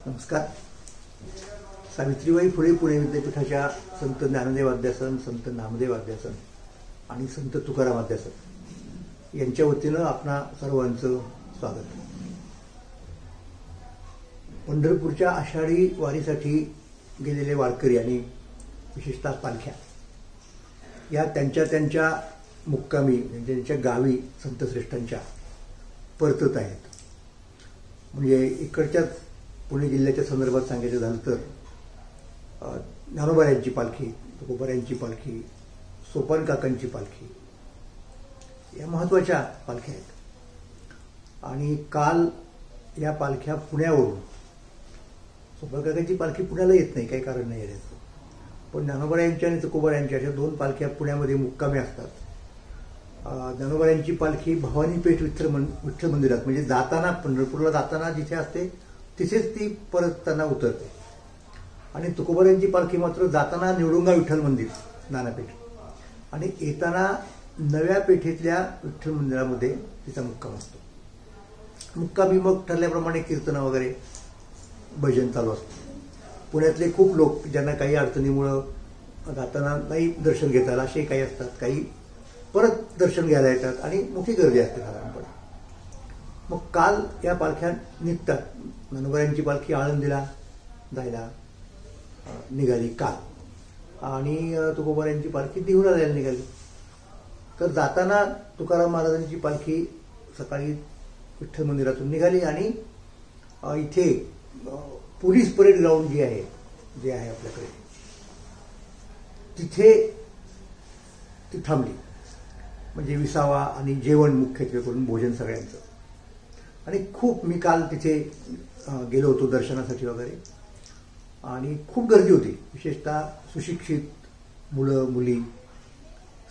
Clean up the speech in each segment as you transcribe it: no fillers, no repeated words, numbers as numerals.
नमस्कार. सावित्रीबाई फुले पुणे विद्यापीठाच्या संत ज्ञानदेव अध्यासन, संत नामदेव अध्यासन आणि संत तुकाराम अध्यासन यांच्या वतीनं आपणा सर्वांचं स्वागत. पंढरपूरच्या आषाढी वारीसाठी गेलेले वारकरी आणि विशेषतः पालख्या या त्यांच्या मुक्कामी त्यांच्या गावी संतश्रेष्ठांच्या परतत आहेत. म्हणजे इकडच्याच पुणे जिल्ह्याच्या संदर्भात सांगायचं झालं तर ज्ञानोबा यांची पालखी, तुकोबा यांची पालखी, सोपान काकांची पालखी या महत्त्वाच्या पालख्या आहेत. आणि काल या पालख्या पुण्यावरून, सोपान काकांची पालखी पुण्याला येत नाही, काही कारण नाही येण्याचं, पण ज्ञानोबा यांची आणि तुकोबा यांची अशा दोन पालख्या पुण्यामध्ये मुक्कामी असतात. ज्ञानोबा यांची पालखी भवानीपेठ विठ्ठल मंदिरात, म्हणजे जाताना पंढरपूरला जाताना जिथे असते तिथेच ती परतताना उतरते. आणि तुकोबा यांची पालखी मात्र जाताना निवडुंगा विठ्ठल मंदिर नानापेठ आणि येताना नव्या पेठेतल्या विठ्ठल मंदिरामध्ये तिचा मुक्काम असतो. मुक्कामी मग ठरल्याप्रमाणे कीर्तन वगैरे भजन चालू असतं. पुण्यातले खूप लोक ज्यांना काही अडचणीमुळं जाताना नाही दर्शन घेता आलं असे काही असतात, काही परत दर्शन घ्यायला येतात आणि मोठी गर्दी असते साधारणपणे. मग काल या पालख्या निघतात. ज्ञानोबा यांची पालखी आळंदीला जायला निघाली काल आणि तुकोबा यांची पालखी देहुला जायला निघाली. तर जाताना तुकाराम महाराजांची पालखी सकाळी विठ्ठल मंदिरातून निघाली आणि इथे पोलीस परेड ग्राउंड जे आहे आपल्याकडे तिथे ती थांबली. म्हणजे विसावा आणि जेवण मुख्यत्वे करून भोजन सगळ्यांचं. आणि खूप मी काल तिथे गेलो होतो दर्शनासाठी वगैरे आणि खूप गर्दी होती. विशेषतः सुशिक्षित मुलं मुली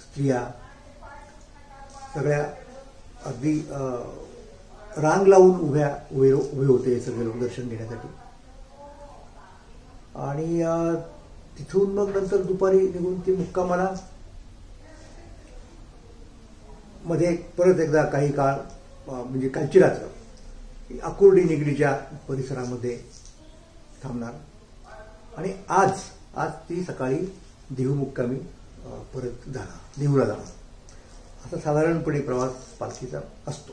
स्त्रिया सगळ्या अगदी रांग लावून उभे होते सगळे लोक दर्शन घेण्यासाठी. आणि तिथून मग नंतर दुपारी निघून ती मुक्कामाला मध्ये परत एकदा काही काळ म्हणजे कालची रात्र आकुर्डी निगडीच्या परिसरामध्ये थांबणार आणि आज ती सकाळी देहू मुक्कामी परत देहूला जाणार. असा साधारणपणे प्रवास पालखीचा असतो.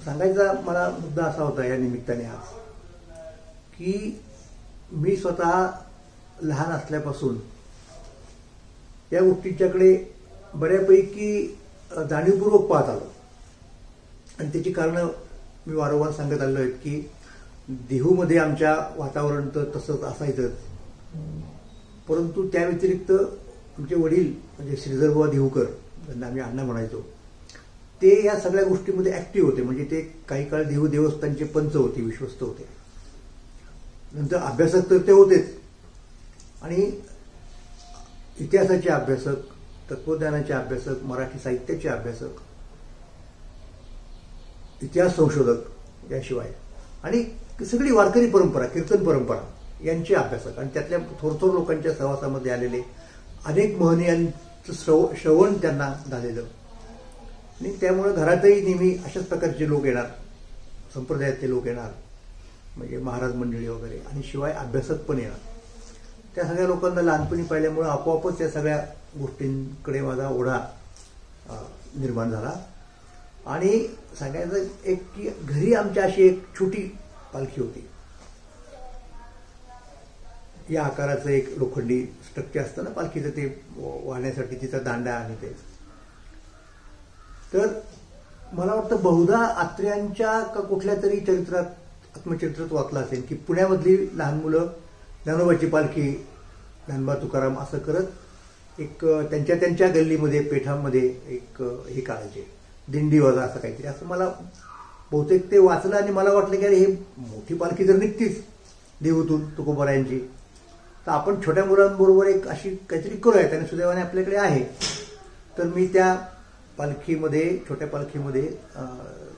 सांगायचा मला मुद्दा असा होता या निमित्ताने आज की मी स्वतः लहान असल्यापासून या गोष्टींच्याकडे बऱ्यापैकी जाणीवपूर्वक पाहत आलो. आणि त्याची कारणं मी वारंवार सांगत आलो आहेत की देहूमध्ये आमच्या वातावरण तर तसंच असायचंच, परंतु त्या व्यतिरिक्त आमचे वडील म्हणजे श्रीधरबुवा देहूकर ज्यांना आम्ही अण्णा म्हणायचो ते या सगळ्या गोष्टीमध्ये ॲक्टिव्ह होते. म्हणजे ते काही काळ देहू देवस्थानचे पंच होते, विश्वस्त होते. नंतर अभ्यासक तर ते होतेच आणि इतिहासाचे अभ्यासक, तत्वज्ञानाचे अभ्यासक, मराठी साहित्याचे अभ्यासक, इतिहास संशोधक याशिवाय आणि सगळी वारकरी परंपरा, कीर्तन परंपरा यांचे अभ्यासक आणि त्यातल्या थोर लोकांच्या सहवासामध्ये आलेले अनेक महनीयांचं श्रवण त्यांना झालेलं. आणि त्यामुळे घरातही नेहमी अशाच प्रकारचे लोक येणार, संप्रदायातले लोक येणार, म्हणजे महाराज मंडळी वगैरे, आणि शिवाय अभ्यासक पण येणार. त्या सगळ्या लोकांना लहानपणी पाहिल्यामुळं आपोआपच या सगळ्या गोष्टींकडे माझा ओढा निर्माण झाला. आणि सांगायचं एक की घरी आमच्या अशी एक छोटी पालखी होती. या आकाराचं एक लोखंडी स्ट्रक्चर असतं ना पालखीचं, ते वाहण्यासाठी तिचा दांडा आणि ते. तर मला वाटतं बहुधा आत्र्यांच्या का कुठल्या तरी चरित्रात, आत्मचरित्रात वाचलं असेल की पुण्यामधली लहान मुलं ज्ञानोबाची पालखी, ज्ञानोबा तुकाराम असं करत एक त्यांच्या गल्लीमध्ये पेठामध्ये एक हे काढायचे, दिंडी वजा असं काहीतरी. असं मला बहुतेक ते वाचलं आणि मला वाटलं की अरे हे मोठी पालखी जर निघतीच देहूतून तुकोबा यांची, तर आपण छोट्या मुलांबरोबर एक अशी काहीतरी करूया, आणि सुदैवाने आपल्याकडे आहे. तर मी त्या पालखीमध्ये, छोट्या पालखीमध्ये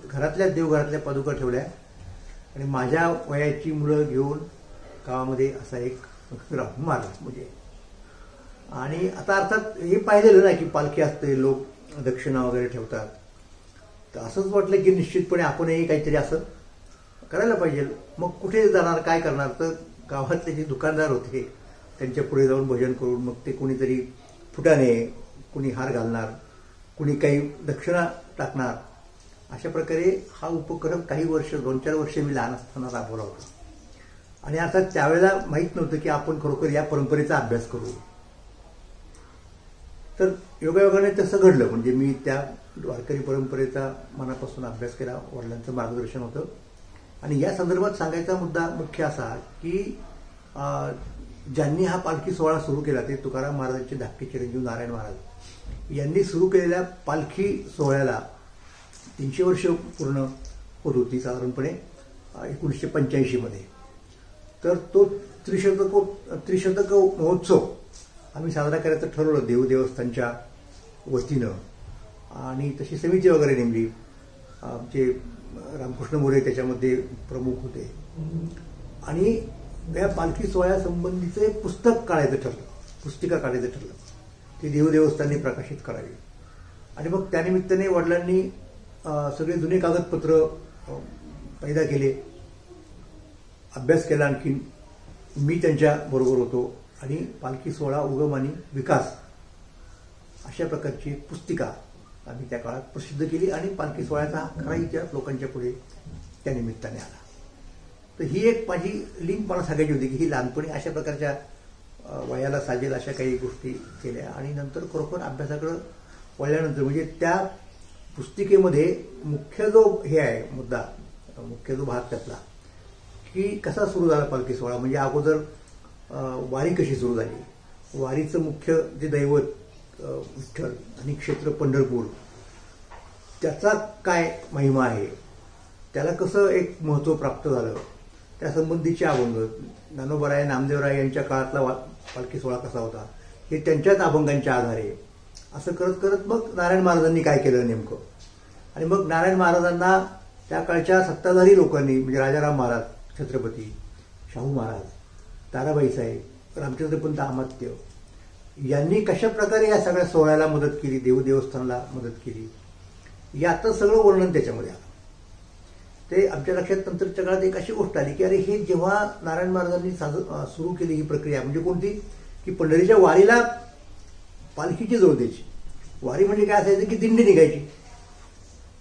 घरातल्याच देवघरातल्या पादुका ठेवल्या आणि माझ्या वयाची मुलं घेऊन गावामध्ये असा एक राऊंड मारला म्हणजे. आणि आता अर्थात हे पाहिलेलं ना की पालखी असते, लोक दक्षिणा वगैरे ठेवतात, तर असंच वाटलं की निश्चितपणे आपणही काहीतरी असं करायला पाहिजे. मग कुठे जाणार, काय करणार? तर गावातले जे दुकानदार होते त्यांच्या पुढे जाऊन भजन करून मग ते कोणीतरी फुटाणे, कुणी हार घालणार, कुणी काही दक्षिणा टाकणार. अशा प्रकारे हा उपक्रम काही वर्ष, 2-4 वर्ष मी लहान असताना राबवला होता. आणि आता त्यावेळेला माहीत नव्हतं की आपण खरोखर या परंपरेचा अभ्यास करू. तर योगायोगाने तसं घडलं. म्हणजे मी त्या वारकरी परंपरेचा मनापासून अभ्यास केला, वडिलांचं मार्गदर्शन होतं. आणि या संदर्भात सांगायचा मुद्दा मुख्य असा की ज्यांनी हा पालखी सोहळा सुरू केला ते तुकाराम महाराजांचे धाकटे चिरंजीव नारायण महाराज यांनी सुरू केलेल्या पालखी सोहळ्याला 300 वर्ष पूर्ण होत होती साधारणपणे 1985 मध्ये. तर तो त्रिशतक महोत्सव आम्ही साजरा करायचं ठरवलं देव देवस्थानच्या वतीनं. आणि तशी समिती वगैरे नेमली. आमचे रामकृष्ण मोरे त्याच्यामध्ये प्रमुख होते. आणि या पालखी सोहळ्यासंबंधीचं एक पुस्तक काढायचं ठरलं, पुस्तिका काढायचं ठरलं. ती देवदेवस्थानने प्रकाशित करावी. आणि मग त्यानिमित्ताने वडिलांनी सगळे जुने कागदपत्र पैदा केले, अभ्यास केला. आणखीन मी त्यांच्या बरोबर होतो. आणि पालखी सोहळा उगम आणि विकास अशा प्रकारची एक पुस्तिका आम्ही त्या काळात प्रसिद्ध केली. आणि पालखी सोहळ्याचा खरा इतिहास लोकांच्या पुढे त्या निमित्ताने आला. तर ही एक माझी लिंक मला सांगायची होती की ही लहानपणी अशा प्रकारच्या वयाला साजेल अशा काही गोष्टी केल्या. आणि नंतर खरोखर अभ्यासाकडे वळल्यानंतर म्हणजे त्या पुस्तिकेमध्ये मुख्य जो हे आहे मुद्दा, मुख्य जो भाग त्यातला की कसा सुरू झाला पालखी सोहळा. म्हणजे अगोदर वारी कशी सुरू झाली, वारीचं मुख्य जे दैवत विठ्ठल आणि क्षेत्र पंढरपूर, त्याचा काय महिमा आहे, त्याला कसं एक महत्त्व प्राप्त झालं, त्यासंबंधीचे अभंग, ज्ञानोबराय नामदेवराय यांच्या काळातला पालखी सोहळा कसा होता हे त्यांच्याच अभंगांच्या आधारे असं करत करत मग नारायण महाराजांनी काय केलं नेमकं. आणि मग नारायण महाराजांना त्या काळच्या सत्ताधारी लोकांनी म्हणजे राजाराम महाराज छत्रपती, शाहू महाराज, ताराबाई साहेब, रामचंद्रपंत अमात्य यांनी कशा प्रकारे या सगळ्या सोहळ्याला मदत केली, देवदेवस्थानला मदत केली, याचं सगळं वर्णन त्याच्यामध्ये आलं. ते आमच्या लक्षात नंतरच्या काळात एक अशी गोष्ट आली की अरे हे जेव्हा नारायण महाराजांनी सुरू केली ही प्रक्रिया म्हणजे कोणती की पंढरीच्या वारीला पालखीची जोड द्यायची. वारी म्हणजे काय असायचं की दिंडी निघायची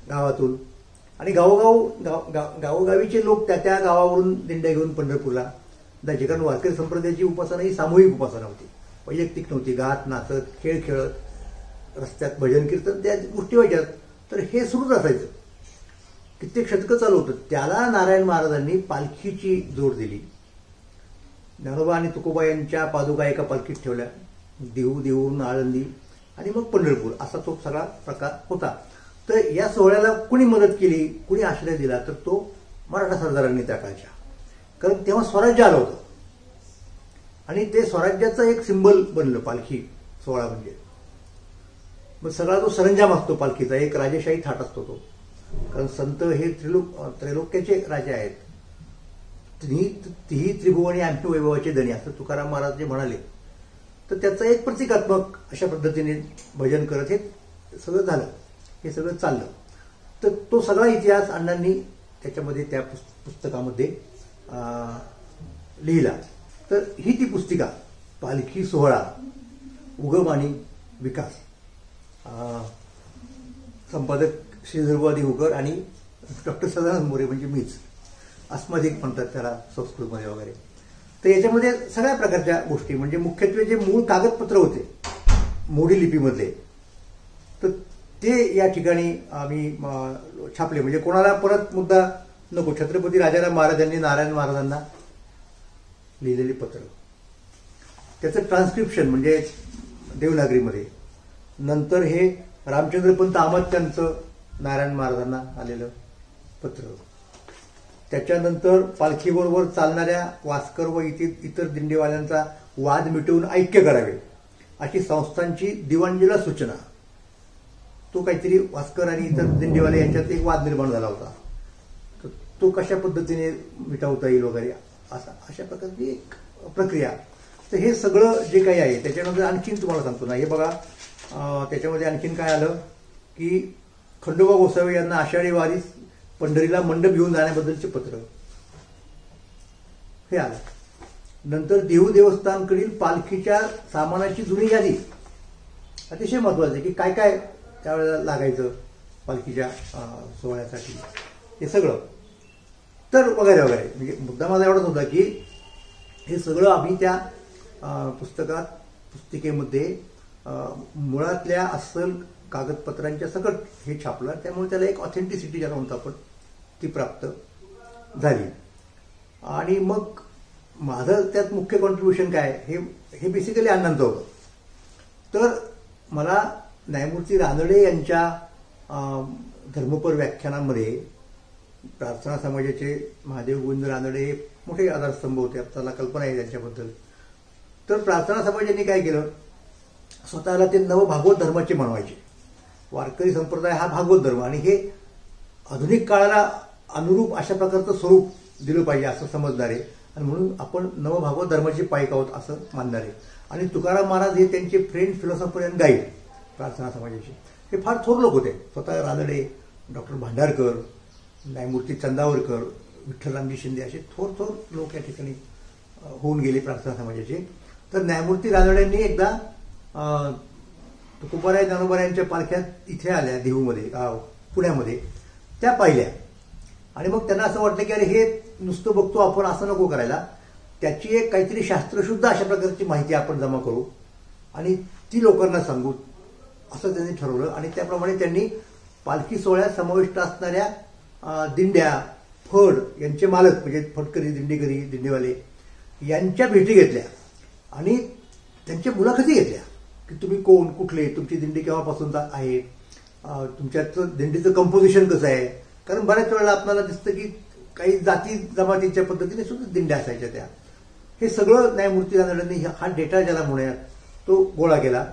गावातून आणि गावोगावीचे लोक त्या गावावरून दिंड्या घेऊन पंढरपूरला जायचे. कारण वारकरी संप्रदायाची उपासना ही सामूहिक उपासना होती, वैयक्तिक नव्हती. गात नाचत खेळ खेळत रस्त्यात भजन कीर्तन त्या गोष्टी व्हायच्यात. तर हे सुरूच असायचं, कित्येक शतकं चालू होतं. त्याला नारायण महाराजांनी पालखीची जोड दिली. ज्ञानोबा आणि तुकोबा यांच्या पादुका एका पालखीत ठेवल्या, देहूवरून आळंदी आणि मग पंढरपूर असा तो सगळा प्रकार होता. तर या सोहळ्याला कुणी मदत केली, कुणी आश्रय दिला तर तो मराठा सरदारांनी त्या काळच्या. कारण तेव्हा स्वराज्य आलं होतं आणि ते स्वराज्याचं एक सिंबल बनलं पालखी सोहळा म्हणजे. मग सगळा जो सरंजाम असतो पालखीचा, एक राजेशाही थाट असतो तो. कारण संत हे त्रैलोक्याचे राजे आहेत. तिही त्रिभुवनी आम्ही वैभवाचे धनी असं तुकाराम महाराज जे म्हणाले. तर त्याचं एक प्रतिकात्मक अशा पद्धतीने भजन करत हे सगळं झालं, हे सगळं चाललं. तर तो सगळा इतिहास अण्णांनी त्याच्यामध्ये त्या पुस्तकामध्ये लिहिला. तर ही ती पुस्तिका पालखी सोहळा उगम आणि विकास. संपादक श्रीधरबुवा देवकर आणि डॉक्टर सदानंद मोरे म्हणजे मीच, अस्मदिक म्हणतात त्याला संस्कृतमध्ये वगैरे. तर याच्यामध्ये सगळ्या प्रकारच्या गोष्टी म्हणजे मुख्यत्वे जे मूळ कागदपत्र होते मोडी लिपीमधले तर ते या ठिकाणी आम्ही छापले. म्हणजे कोणाला परत मुद्दा नको, छत्रपती राजाराम महाराजांनी नारायण महाराजांना लिहिलेले पत्र, त्याचं ट्रान्स्क्रिप्शन म्हणजे देवनागरीमध्ये, नंतर हे रामचंद्रपंत अमात्यांचं नारायण महाराजांना आलेलं पत्र, त्याच्यानंतर पालखीबरोबर चालणाऱ्या वास्कर व इतर दिंडीवाल्यांचा वाद मिटवून ऐक्य करावे अशी संस्थांची दिवाणजीला सूचना. तो काहीतरी वास्कर आणि इतर दिंडीवाले यांच्यात एक वाद निर्माण झाला होता, तर तो कशा पद्धतीने मिटवता येईल वगैरे अशा प्रकारची एक प्रक्रिया. तर हे सगळं जे काही आहे त्याच्यानंतर आणखीन तुम्हाला सांगतो ना, हे बघा त्याच्यामध्ये आणखीन काय आलं की खंडोबा गोसावी यांना आषाढी वारी पंढरीला मंडप घेऊन जाण्याबद्दलचे पत्र हे आलं. नंतर देहू देवस्थानकडील पालखीच्या सामानाची जुनी यादी, अतिशय महत्वाचं आहे की काय काय त्यावेळेला लागायचं पालखीच्या सोहळ्यासाठी हे सगळं. तर वगैरे वगैरे, म्हणजे मुद्दा माझा एवढाच होता की हे सगळं आम्ही त्या पुस्तिकेमध्ये मुळातल्या अस्सल कागदपत्रांच्या सकट हे छापलं. त्यामुळे त्याला एक ऑथेंटिसिटी ज्याला म्हणतो आपण ती प्राप्त झाली. आणि मग माझं त्यात मुख्य कॉन्ट्रीब्युशन काय हे बेसिकली अण्णांचं होतं. तर मला न्यायमूर्ती रानडे यांच्या धर्मपर व्याख्यानामध्ये प्रार्थना समाजाचे महादेव गोविंद रानडे हे मोठे आधारस्तंभ होते, आपल्याला कल्पना आहे त्यांच्याबद्दल. तर प्रार्थना समाजाने काय केलं, स्वतःला ते नवभागवत धर्माचे म्हणवायचे. वारकरी संप्रदाय हा भागवत धर्म, आणि हे आधुनिक काळाला अनुरूप अशा प्रकारचं स्वरूप दिलं पाहिजे असं समजणार आहे, आणि म्हणून आपण नवभागवत धर्माचे पाईक आहोत असं मानणार आहे. आणि तुकाराम महाराज हे त्यांचे फ्रेंड, फिलॉसॉफर अँड गाईड प्रार्थना समाजाचे हे फार थोर लोक होते. स्वतः रानडे, डॉक्टर भांडारकर, न्यायमूर्ती चंदावरकर, विठ्ठलरामजी शिंदे असे थोर थोर लोक या ठिकाणी होऊन गेले प्रार्थना समाजाचे. तर न्यायमूर्ती रानडेंनी एकदा तुकोबाराय ज्ञानोबारायांच्या पालख्यात इथे आल्या देहूमध्ये, पुण्यामध्ये, त्या पाहिल्या. आणि मग त्यांना असं वाटलं की अरे हे नुसतं बघतो आपण, असं नको करायला, त्याची एक काहीतरी शास्त्रशुद्ध अशा प्रकारची माहिती आपण जमा करू आणि ती लोकांना सांगू, असं त्यांनी ठरवलं. आणि त्याप्रमाणे त्यांनी पालखी सोहळ्यात समाविष्ट असणाऱ्या दिंड्या, फड यांचे मालक म्हणजे फडकरी, दिंडीकरी, दिंडीवाले यांच्या भेटी घेतल्या आणि त्यांच्या मुलाखती घेतल्या की तुम्ही कोण, कुठले, तुमची दिंडी केव्हापासून आहे, तुमच्याचं दिंडीचं कंपोजिशन कसं आहे. कारण बऱ्याच वेळेला आपल्याला दिसतं की काही जाती जमातीच्या पद्धतीने सुद्धा दिंड्या असायच्या त्या. हे सगळं न्यायमूर्ती रानडेंनी हा डेटा ज्याला म्हणूयात तो गोळा केला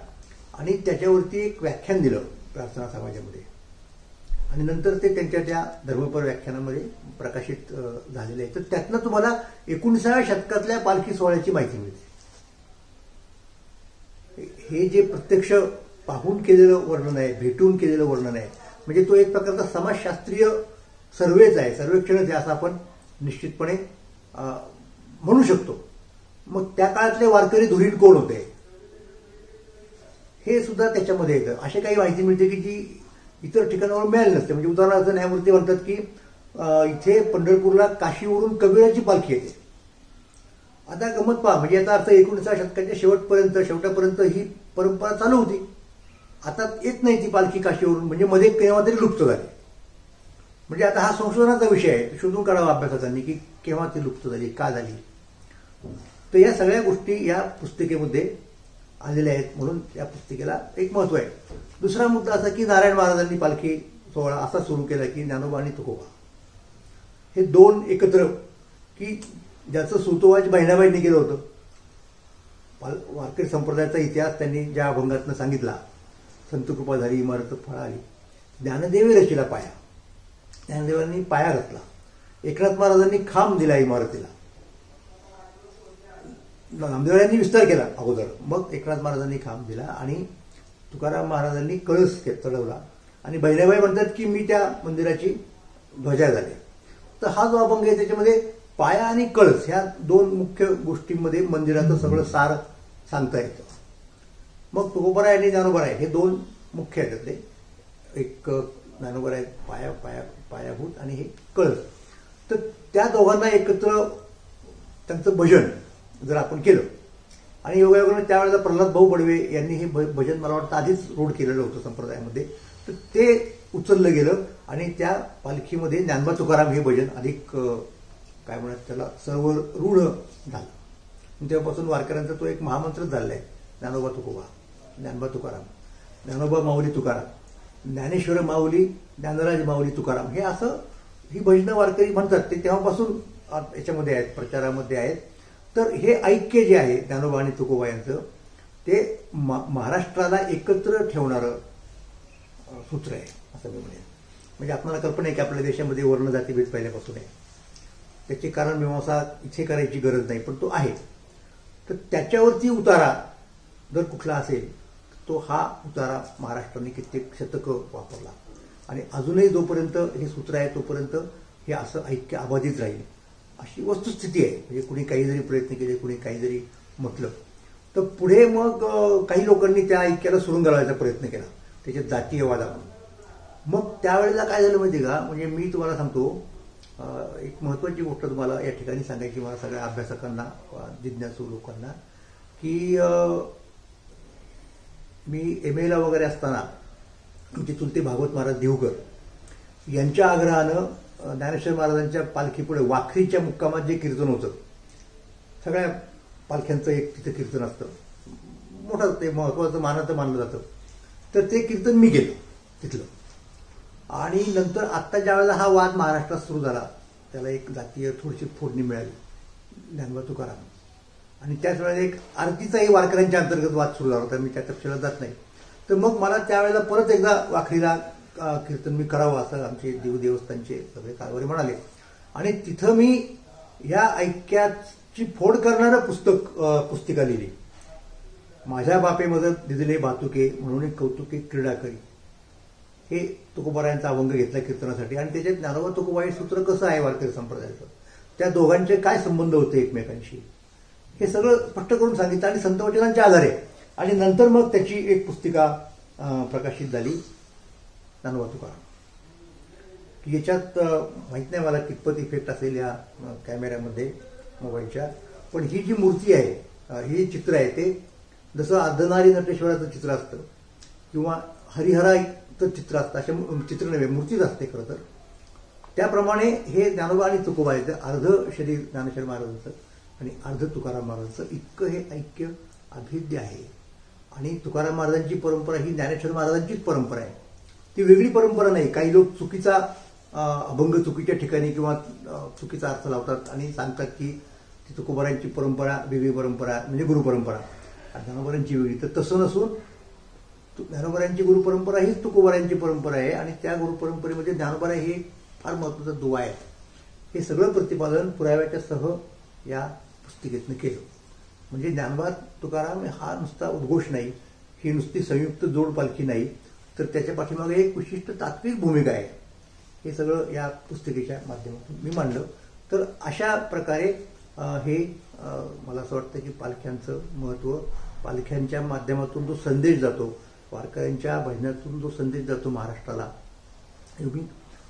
आणि त्याच्यावरती एक व्याख्यान दिलं प्रार्थना समाजामध्ये. आणि नंतर ते त्यांच्या त्या धर्मपर व्याख्यानामध्ये प्रकाशित झालेले आहे. तर त्यातनं तुम्हाला 19व्या शतकातल्या पालखी सोहळ्याची माहिती मिळते. हे जे प्रत्यक्ष पाहून केलेलं वर्णन आहे, भेटून केलेलं वर्णन आहे, म्हणजे तो एक प्रकारचा समाजशास्त्रीय सर्वेच आहे, सर्वेक्षणच आहे असं आपण निश्चितपणे म्हणू शकतो. मग त्या काळातले वारकरी धुरीण कोण होते हे सुद्धा त्याच्यामध्ये येतं. अशी काही माहिती मिळते की जी इतर ठिकाणावर मिळाली नसते. म्हणजे उदाहरणार्थ न्यायमूर्ती म्हणतात की इथे पंढरपूरला काशीवरून कबीराची पालखी येते. आता गमत पहा, म्हणजे याचा अर्थ 19व्या शतकाच्या शेवटापर्यंत ही परंपरा चालू होती. आता येत नाही ती पालखी काशीवरून, म्हणजे मध्ये केव्हा तरी लुप्त झाली. म्हणजे आता हा संशोधनाचा विषय आहे, शोधून काढावा अभ्यासाच्यांनी की केव्हा ती लुप्त झाली, का झाली. तर या सगळ्या गोष्टी या पुस्तिकेमध्ये आलेल्या आहेत, म्हणून या पुस्तिकेला एक महत्व आहे. दुसरा मुद्दा असा की नारायण महाराजांनी पालखी सोहळा असा सुरू केला की ज्ञानोबा आणि तुकोबा हे दोन एकत्र, की ज्याचं सुतोवाच बहिणाबाईंनी केलं होतं. वारकरी संप्रदायाचा इतिहास त्यांनी ज्या अभंगातनं सांगितला, संत कृपा झाली इमारत फळाली, ज्ञानदेवी रचिला पाया, ज्ञानदेवांनी पाया घातला. एकनाथ महाराजांनी खांब दिला इमारतीला, नामदेवांनी विस्तार केला अगोदर, मग एकनाथ महाराजांनी खांब दिला आणि तुकाराम महाराजांनी कळस चढवला. आणि बहिणाबाई म्हणतात की मी त्या मंदिराची ध्वजा झाली. तर हा जो अभंग आहे त्याच्यामध्ये पाया आणि कळस ह्या दोन मुख्य गोष्टींमध्ये मंदिराचं सगळं सार सांगता येतं. मग तुकोबाराय आणि ज्ञानोबाराय हे दोन मुख्य आहेत त्यातले. एक ज्ञानोबाराय पायाभूत आणि हे कळस. तर त्या दोघांना एकत्र त्यांचं भजन जर आपण केलं, आणि योगायोगाने त्यावेळेला प्रल्हाद भाऊ बडवे यांनी हे भजन मला वाटतं आधीच रूढ केलेलं होतं संप्रदायामध्ये, तर ते उचललं गेलं आणि त्या पालखीमध्ये ज्ञानोबा तुकाराम हे भजन अधिक काय म्हणतात त्याला सर्व रूढ झालं. तेव्हापासून वारकऱ्यांचा तो एक महामंत्रच झालेला आहे, ज्ञानोबा तुकोबा, ज्ञानोबा तुकाराम, ज्ञानोबा माऊली तुकाराम, ज्ञानेश्वर माऊली, ज्ञानराज माऊली तुकाराम, हे असं ही भजनं वारकरी म्हणतात. ते तेव्हापासून याच्यामध्ये आहेत, प्रचारामध्ये आहेत. तर हे ऐक्य जे आहे ज्ञानोबा आणि तुकोबा यांचं, ते महाराष्ट्राला एकत्र ठेवणारं सूत्र आहे असं मी म्हणेन. म्हणजे आपल्याला कल्पना आहे की आपल्या देशामध्ये वर्ण जातीभेद पहिल्यापासून आहे, त्याचे कारण मीमांसा इथे करायची गरज नाही, पण तो आहे. तर त्याच्यावरती उतारा जर कुठला असेल तो हा उतारा महाराष्ट्राने कित्येक शतकं वापरला. आणि अजूनही जोपर्यंत हे सूत्र आहे तोपर्यंत हे असं ऐक्य अबाधित राहील अशी वस्तुस्थिती आहे. म्हणजे कुणी काही जरी प्रयत्न केले, कुणी काही जरी म्हटलं तर पुढे मग काही लोकांनी त्या ऐक्याला सुरुंग घालायचा प्रयत्न केला त्याच्या जातीयवादावर. मग त्यावेळेला काय झालं माहिती का, म्हणजे मी तुम्हाला सांगतो एक महत्त्वाची गोष्ट तुम्हाला या ठिकाणी सांगायची मला सगळ्या अभ्यासकांना, जिज्ञासू लोकांना, की मी MA ला वगैरे असताना आमचे चुलते भागवत महाराज देवकर यांच्या आग्रहानं ज्ञानेश्वर महाराजांच्या पालखीपुढे वाखरीच्या मुक्कामात जे कीर्तन होतं, सगळ्या पालख्यांचं एक तिथं कीर्तन असतं मोठं, ते महत्त्वाचं मानलं जातं, तर ते कीर्तन मी केलं तिथलं. आणि नंतर आत्ता ज्या वेळेला हा वाद महाराष्ट्रात सुरू झाला त्याला एक जातीय थोडीशी फोडणी मिळाली ज्ञानोबा तुकाराम, आणि त्याच वेळेला एक आरतीचाही वारकऱ्यांच्या अंतर्गत वाद सुरू झाला होता. मी त्या तपशिलात जात नाही. तर मग मला त्यावेळेला परत एकदा वाखरीला कीर्तन मी करावं असं आमचे देवस्थानचे सगळे कारभारी म्हणाले. आणि तिथं मी या ऐक्याची फोड करणारं पुस्तिका लिहिली. माझ्या बापे मदत दिदले भातुके म्हणून कौतुके क्रीडा करी, हे तुकोबारायांचा अभंग घेतला कीर्तनासाठी. आणि त्याच्यात ज्ञानोबा तुकोबा हे सूत्र कसं आहे वारकरी संप्रदायाचं, त्या दोघांचे काय संबंध होते एकमेकांशी, हे सगळं स्पष्ट करून सांगितलं आणि संतवचनांच्या आधारे. आणि नंतर मग त्याची एक पुस्तिका प्रकाशित झाली ज्ञानोबा तुकाराम. की याच्यात माहीत नाही मला कितपत इफेक्ट असेल या कॅमेऱ्यामध्ये मोबाईलच्या, पण ही जी मूर्ती आहे, ही चित्र आहे ते जसं अर्धनारी नटेश्वराचं चित्र असतं किंवा हरिहराचं चित्र असतं, अशा चित्र नव्हे मूर्तीच असते खरं तर, त्याप्रमाणे हे ज्ञानोबा आणि तुकोबा आहे. अर्ध शरीर ज्ञानेश्वर महाराजांचं आणि अर्ध तुकाराम महाराजांचं, इतकं हे ऐक्य अभेद्य आहे. आणि तुकाराम महाराजांची परंपरा ही ज्ञानेश्वर महाराजांचीच परंपरा आहे, ती वेगळी परंपरा नाही. काही लोक चुकीचा अभंग चुकीच्या ठिकाणी किंवा चुकीचा अर्थ लावतात आणि सांगतात की ती तुकोबारांची परंपरा वेगळी परंपरा म्हणजे गुरुपरंपरा, ज्ञानोबारांची वेगळी. तर तसं नसून ज्ञानोबारांची गुरुपरंपरा हीच तुकोबारांची परंपरा आहे आणि त्या गुरुपरंपरेमध्ये ज्ञानोबारा हे फार महत्त्वाचा दुवा आहे. हे सगळं प्रतिपादन पुराव्याच्या सह या पुस्तिकेतनं केलं. म्हणजे ज्ञानोबा तुकाराम हा नुसता उद्घोष नाही, ही नुसती संयुक्त जोड पालखी नाही, तर त्याच्या पाठीमागे एक विशिष्ट तात्विक भूमिका आहे. हे सगळं या पुस्तिकेच्या माध्यमातून मी मांडलं. तर अशा प्रकारे हे मला असं वाटतं की पालख्यांचं महत्त्व, पालख्यांच्या माध्यमातून जो संदेश जातो, वारकऱ्यांच्या भजनातून जो संदेश जातो महाराष्ट्राला, मी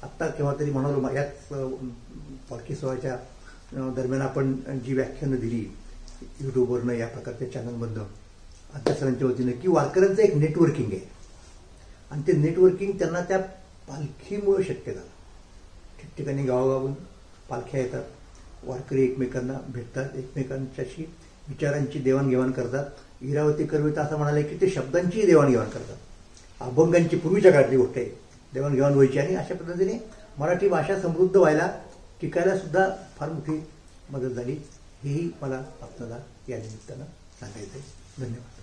आत्ता केव्हा तरी म्हणालो याच पालखी सोहळ्याच्या दरम्यान आपण जी व्याख्यानं दिली युट्यूबवरनं या प्रकारच्या चॅनलमधनं अध्यासनांच्या वतीनं, की वारकऱ्यांचं एक नेटवर्किंग आहे आणि ते नेटवर्किंग त्यांना त्या पालखीमुळे शक्य झालं. ठिकठिकाणी गावागावून पालख्या येतात, वारकरी एकमेकांना भेटतात, एकमेकांच्याशी विचारांची देवाणघेवाण करतात. इरावती कर्वेता असं म्हणाले की ते शब्दांचीही देवाणघेवाण करतात. अभंगांची पूर्वीच्या काळातली गोष्ट आहे, देवाणघेवाण व्हायची आणि अशा पद्धतीने मराठी भाषा समृद्ध व्हायला, टिकायला सुद्धा फार मोठी मदत झाली. हेही मला आपल्याला या निमित्तानं सांगायचं आहे. धन्यवाद.